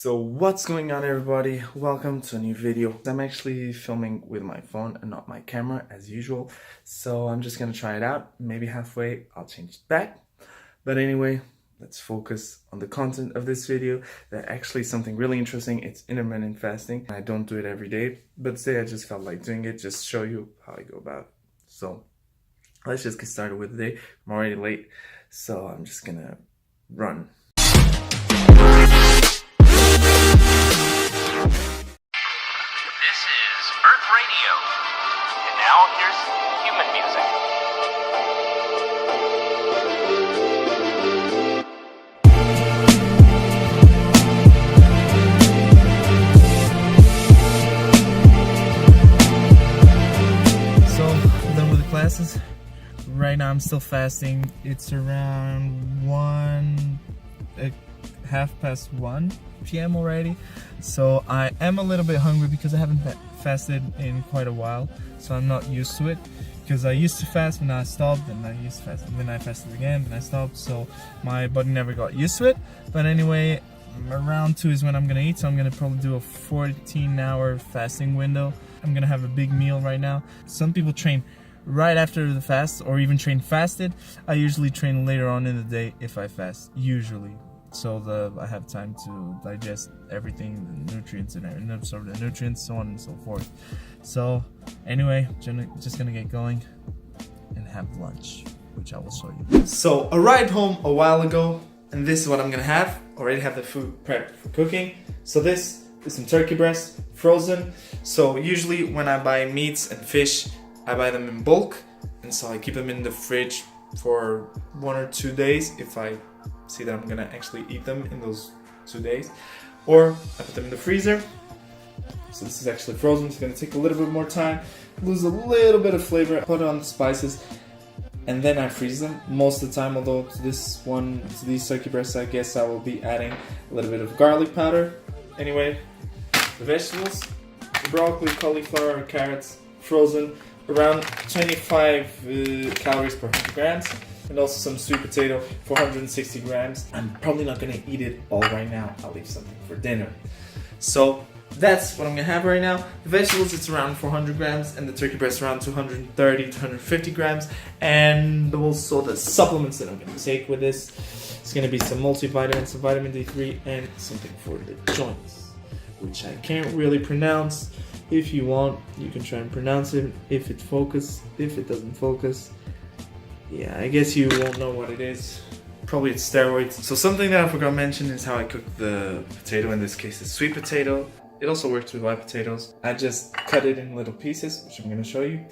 So what's going on, everybody? Welcome to a new video. I'm actually filming with my phone and not my camera as usual. So I'm just gonna try it out. Maybe halfway I'll change it back. But anyway, let's focus on the content of this video. There's actually something really interesting. It's intermittent fasting. I don't do it every day, but today I just felt like doing it, just show you how I go about it. So let's just get started with the day. I'm already late, so I'm just gonna run. Now here's human music. So, I'm done with the classes. Right now I'm still fasting. It's around 1:30 p.m. already. So I am a little bit hungry because I haven't fasted in quite a while. So I'm not used to it. Because I used to fast when I stopped, and I used to fast, and then I fasted again, and I stopped. So my body never got used to it. But anyway, around 2 is when I'm gonna eat. So I'm gonna probably do a 14-hour fasting window. I'm gonna have a big meal right now. Some people train right after the fast, or even train fasted. I usually train later on in the day if I fast, usually. So I have time to digest everything, the nutrients and absorb the nutrients, so on and so forth. So anyway, just gonna get going and have lunch, which I will show you. So I arrived home a while ago, and this is what I'm gonna have. Already have the food prepped for cooking. So this is some turkey breast, frozen. So usually when I buy meats and fish, I buy them in bulk, and so I keep them in the fridge for 1 or 2 days if I see that I'm gonna actually eat them in those 2 days, or I put them in the freezer. So this is actually frozen. It's gonna take a little bit more time, lose a little bit of flavor. I put on the spices, and then I freeze them most of the time. Although to these turkey breasts, I guess I will be adding a little bit of garlic powder. Anyway, the vegetables: broccoli, cauliflower, carrots, frozen, around 25 calories per 100 grams. And also some sweet potato, 460 grams. I'm probably not gonna eat it all right now. I'll leave something for dinner. So that's what I'm gonna have right now. The vegetables, it's around 400 grams, and the turkey breast around 230 to 250 grams. And also the supplements that I'm gonna take with this, it's gonna be some multivitamins, some vitamin D3, and something for the joints, which I can't really pronounce. If you want, you can try and pronounce it. If it doesn't focus, yeah, I guess you won't know what it is. Probably it's steroids. So something that I forgot to mention is how I cook the potato. In this case, it's sweet potato. It also works with white potatoes. I just cut it in little pieces, which I'm gonna show you.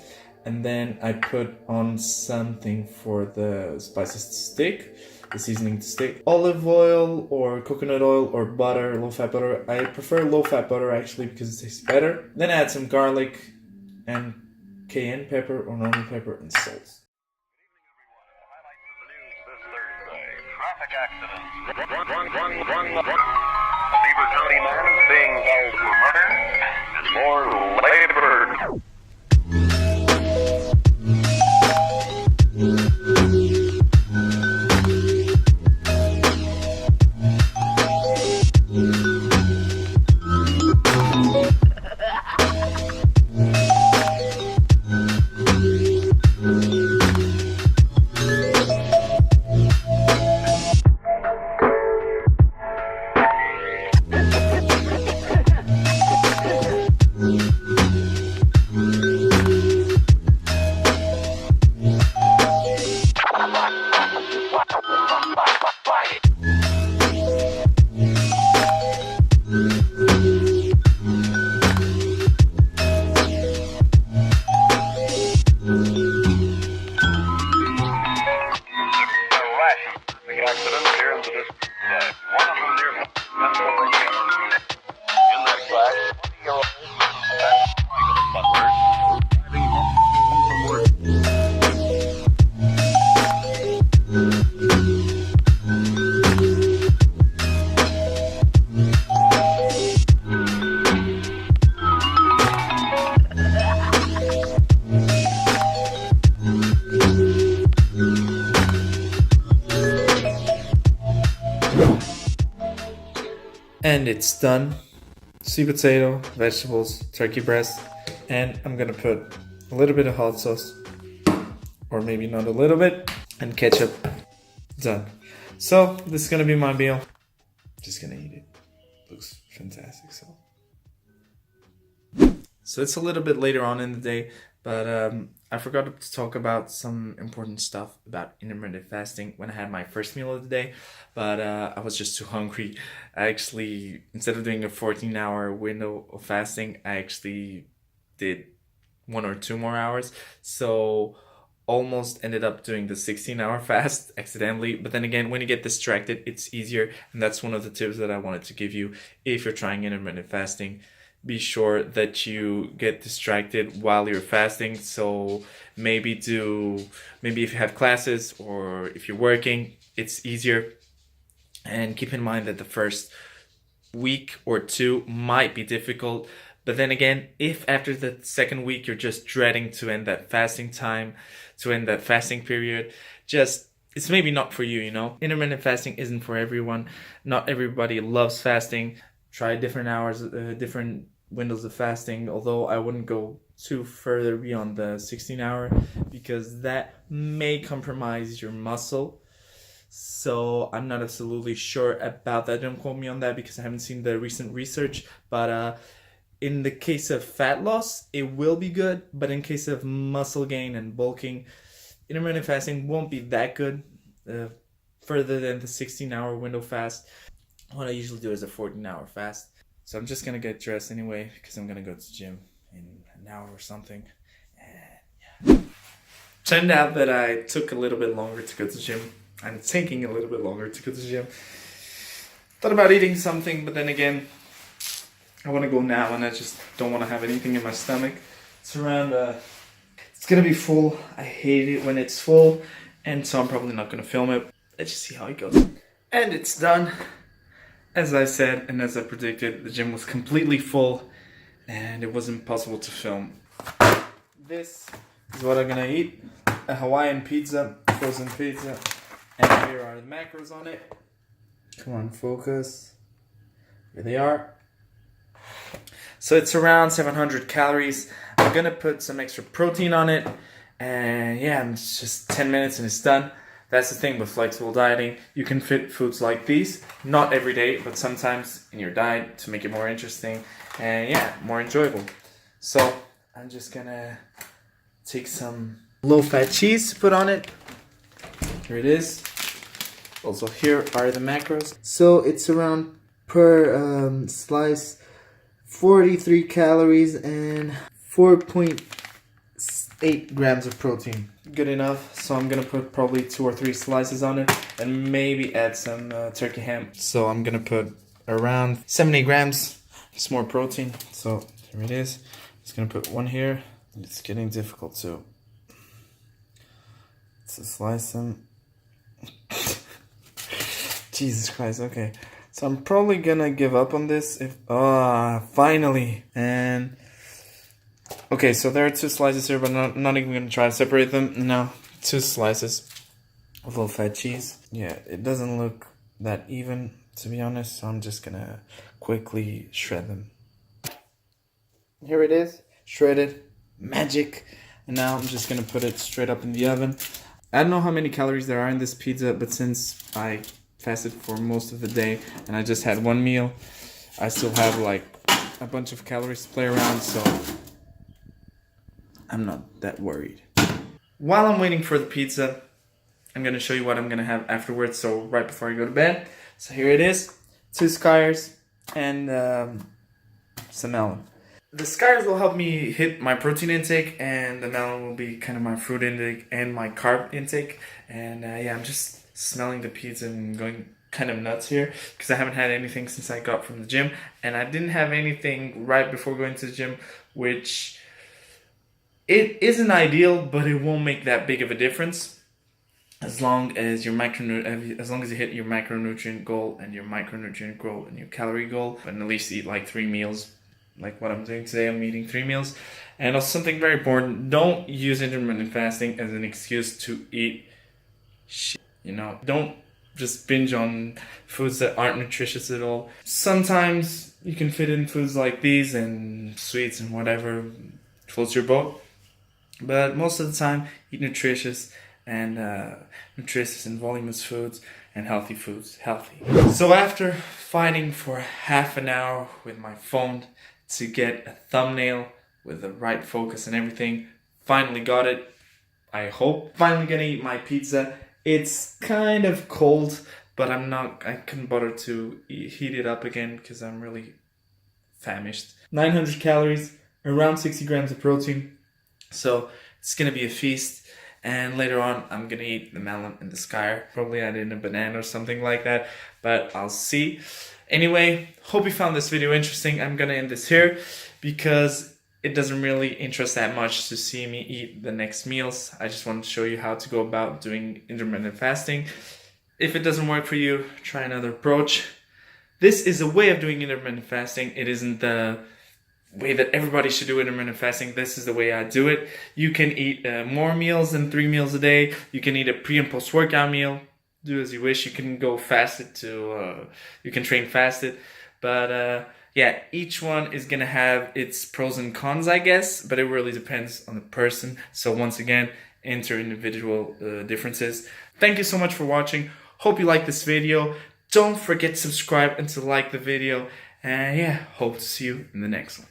And then I put on something for the spices to stick, the seasoning to stick. Olive oil or coconut oil or butter, low-fat butter. I prefer low-fat butter actually because it tastes better. Then I add some garlic and cayenne pepper or normal pepper and salt. Traffic accident. A Beaver County man is being held for murder and more labor. And it's done. Sweet potato, vegetables, turkey breast, and I'm gonna put a little bit of hot sauce, or maybe not a little bit, and ketchup. Done. So this is gonna be my meal. Just gonna eat it. Looks fantastic. So it's a little bit later on in the day, but I forgot to talk about some important stuff about intermittent fasting when I had my first meal of the day, but I was just too hungry. I actually, instead of doing a 14-hour window of fasting, I actually did 1 or 2 more hours. So almost ended up doing the 16-hour fast accidentally. But then again, when you get distracted, it's easier. And that's one of the tips that I wanted to give you if you're trying intermittent fasting. Be sure that you get distracted while you're fasting. So maybe if you have classes or if you're working, it's easier. And keep in mind that the first week or 2 might be difficult. But then again, if after the second week you're just dreading to end that fasting time, to end that fasting period, it's maybe not for you, you know? Intermittent fasting isn't for everyone. Not everybody loves fasting. Try different hours, different windows of fasting, although I wouldn't go too further beyond the 16-hour because that may compromise your muscle. So I'm not absolutely sure about that. Don't quote me on that because I haven't seen the recent research. But in the case of fat loss, it will be good. But in case of muscle gain and bulking, intermittent fasting won't be that good further than the 16-hour window fast. What I usually do is a 14-hour fast. So I'm just going to get dressed anyway because I'm going to go to the gym in an hour or something. And yeah. Turned out that I took a little bit longer to go to the gym. I'm taking a little bit longer to go to the gym. Thought about eating something, but then again, I want to go now and I just don't want to have anything in my stomach. It's around, it's going to be full. I hate it when it's full. And so I'm probably not going to film it. Let's just see how it goes. And it's done. As I said and as I predicted, the gym was completely full and it was impossible to film. This is what I'm gonna eat. A Hawaiian pizza, frozen pizza, and here are the macros on it. Come on, focus. Here they are. So it's around 700 calories. I'm gonna put some extra protein on it, and yeah, it's just 10 minutes and it's done. That's the thing with flexible dieting. You can fit foods like these, not every day, but sometimes in your diet to make it more interesting and yeah, more enjoyable. So I'm just gonna take some low-fat cheese to put on it. Here it is. Also, here are the macros. So it's around per slice 43 calories and 4.8 grams of protein. Good enough. So I'm gonna put probably 2 or 3 slices on it and maybe add some turkey ham. So I'm gonna put around 70 grams. It's more protein. So here it is. Just gonna put 1 here. It's getting difficult to slice them. Jesus Christ. Okay. So I'm probably gonna give up on this if finally. And okay, so there are 2 slices here, but I'm not even gonna try to separate them. No, 2 slices of low-fat cheese. Yeah, it doesn't look that even, to be honest, so I'm just gonna quickly shred them. Here it is, shredded, magic. And now I'm just gonna put it straight up in the oven. I don't know how many calories there are in this pizza, but since I fasted for most of the day and I just had 1 meal, I still have like a bunch of calories to play around, so I'm not that worried. While I'm waiting for the pizza, I'm gonna show you what I'm gonna have afterwards, so right before I go to bed. So here it is, 2 Skyrs and some melon. The Skyrs will help me hit my protein intake, and the melon will be kind of my fruit intake and my carb intake. And yeah, I'm just smelling the pizza and going kind of nuts here because I haven't had anything since I got from the gym, and I didn't have anything right before going to the gym, which it isn't ideal, but it won't make that big of a difference as long as you hit your macronutrient goal and your micronutrient goal and your calorie goal, and at least eat like 3 meals. Like what I'm doing today, I'm eating 3 meals. And also something very important, don't use intermittent fasting as an excuse to eat shit. You know, don't just binge on foods that aren't nutritious at all. Sometimes you can fit in foods like these and sweets and whatever floats your boat. But most of the time, eat nutritious and voluminous foods and healthy foods. So after fighting for half an hour with my phone to get a thumbnail with the right focus and everything, finally got it. I hope. Finally gonna eat my pizza. It's kind of cold, but I couldn't bother to heat it up again because I'm really famished. 900 calories, around 60 grams of protein. So it's gonna be a feast. And later on, I'm gonna eat the melon and the skyr. Probably add in a banana or something like that, but I'll see. Anyway, hope you found this video interesting. I'm gonna end this here because it doesn't really interest that much to see me eat the next meals. I just want to show you how to go about doing intermittent fasting. If it doesn't work for you, try another approach. This is a way of doing intermittent fasting. It isn't the way that everybody should do intermittent fasting. This is the way I do it. You can eat more meals than 3 meals a day. You can eat a pre and post workout meal. Do as you wish. You can go fasted to, you can train fasted. But yeah, each one is gonna have its pros and cons, I guess, but it really depends on the person. So once again, enter individual differences. Thank you so much for watching. Hope you like this video. Don't forget to subscribe and to like the video. And yeah, hope to see you in the next one.